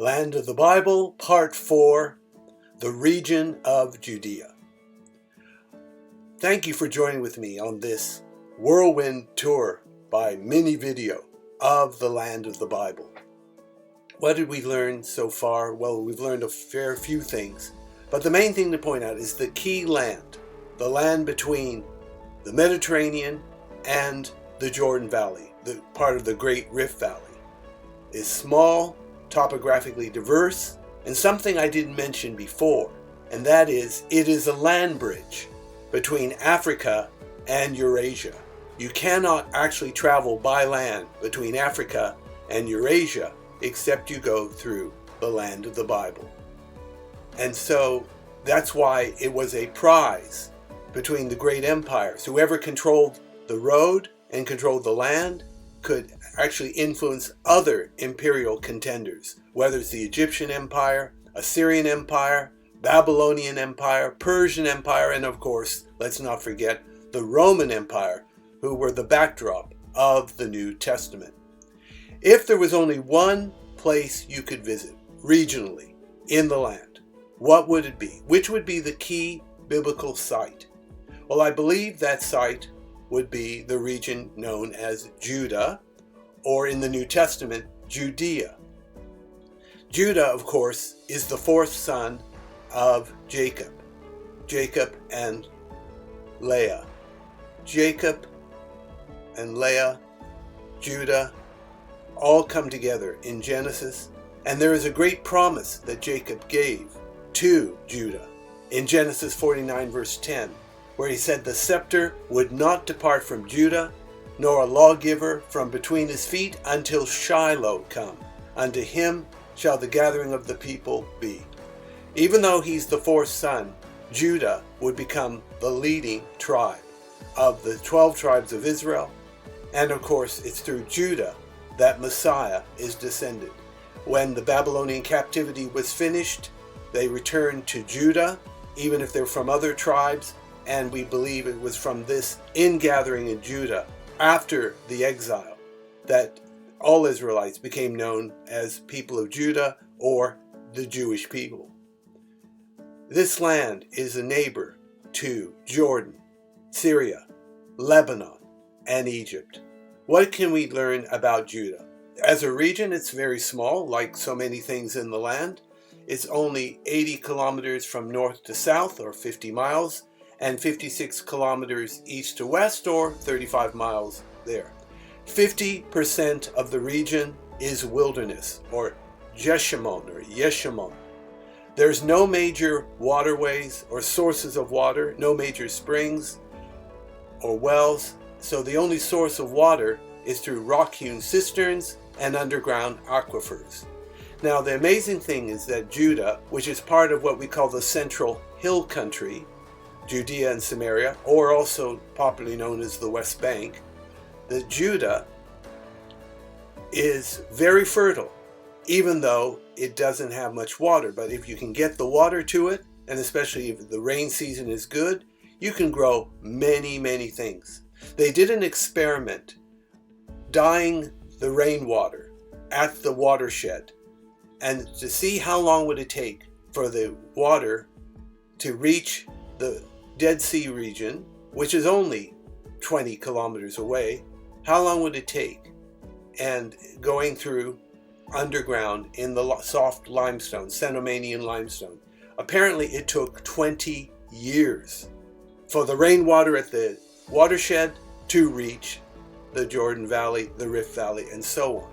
Land of the Bible, Part 4, the region of Judea. Thank you for joining with me on this whirlwind tour by mini video of the land of the Bible. What did we learn so far? Well, we've learned a fair few things, but the main thing to point out is the key land, the land between the Mediterranean and the Jordan Valley, the part of the Great Rift Valley, is small, topographically diverse, and something I didn't mention before, and that is it is a land bridge between Africa and Eurasia. You cannot actually travel by land between Africa and Eurasia except you go through the land of the Bible. And so that's why it was a prize between the great empires. Whoever controlled the road and controlled the land could actually influence other imperial contenders, whether it's the Egyptian Empire, Assyrian Empire, Babylonian Empire, Persian Empire, and of course, let's not forget the Roman Empire, who were the backdrop of the New Testament. If there was only one place you could visit regionally in the land, what would it be? Which would be the key biblical site? Well, I believe that site would be the region known as Judah, or in the New Testament, Judea. Judah, of course, is the fourth son of Jacob and Leah. Jacob and Leah, Judah, all come together in Genesis, and there is a great promise that Jacob gave to Judah in Genesis 49 verse 10, where he said the scepter would not depart from Judah, nor a lawgiver from between his feet until Shiloh come. Unto him shall the gathering of the people be. Even though he's the fourth son, Judah would become the leading tribe of the 12 tribes of Israel. And of course, it's through Judah that Messiah is descended. When the Babylonian captivity was finished, they returned to Judah, even if they're from other tribes, and we believe it was from this ingathering in Judah after the exile that all Israelites became known as people of Judah or the Jewish people. This land is a neighbor to Jordan, Syria, Lebanon, and Egypt. What can we learn about Judah? As a region, it's very small, like so many things in the land. It's only 80 kilometers from north to south, or 50 miles, and 56 kilometers east to west, or 35 miles there. 50% of the region is wilderness, or Yeshimon. There's no major waterways or sources of water, no major springs or wells, so the only source of water is through rock-hewn cisterns and underground aquifers. Now, the amazing thing is that Judah, which is part of what we call the Central Hill Country, Judea and Samaria, or also popularly known as the West Bank, that Judah is very fertile, even though it doesn't have much water. But if you can get the water to it, and especially if the rain season is good, you can grow many, many things. They did an experiment dyeing the rainwater at the watershed, and to see how long would it take for the water to reach the Dead Sea region, which is only 20 kilometers away. How long would it take? And going through underground in the soft limestone, Cenomanian limestone. Apparently it took 20 years for the rainwater at the watershed to reach the Jordan Valley, the Rift Valley, and so on.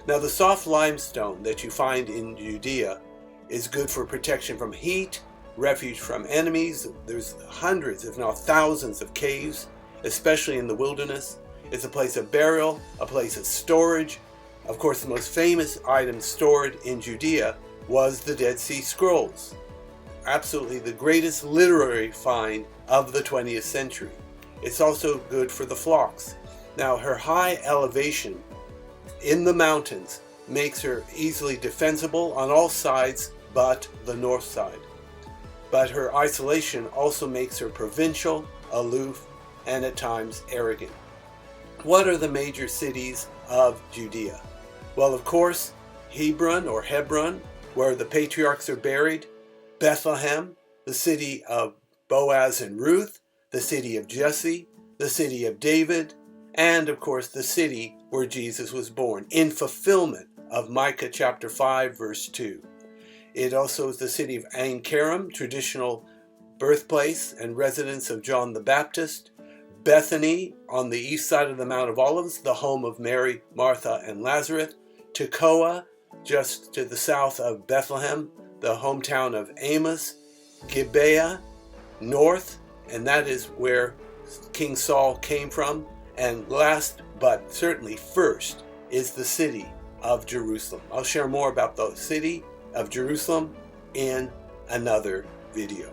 Now, the soft limestone that you find in Judea is good for protection from heat, refuge from enemies. There's hundreds, if not thousands, of caves, especially in the wilderness. It's a place of burial, a place of storage. Of course, the most famous item stored in Judea was the Dead Sea Scrolls. Absolutely the greatest literary find of the 20th century. It's also good for the flocks. Now, her high elevation in the mountains makes her easily defensible on all sides but the north side. But her isolation also makes her provincial, aloof, and at times arrogant. What are the major cities of Judea? Well, of course, Hebron, where the patriarchs are buried, Bethlehem, the city of Boaz and Ruth, the city of Jesse, the city of David, and of course the city where Jesus was born, in fulfillment of Micah chapter 5 verse 2. It also is the city of Ain Karim, traditional birthplace and residence of John the Baptist, Bethany on the east side of the Mount of Olives, the home of Mary, Martha, and Lazarus, Tekoa, just to the south of Bethlehem, the hometown of Amos, Gibeah, north, and that is where King Saul came from, and last but certainly first is the city of Jerusalem. I'll share more about the city of Jerusalem in another video.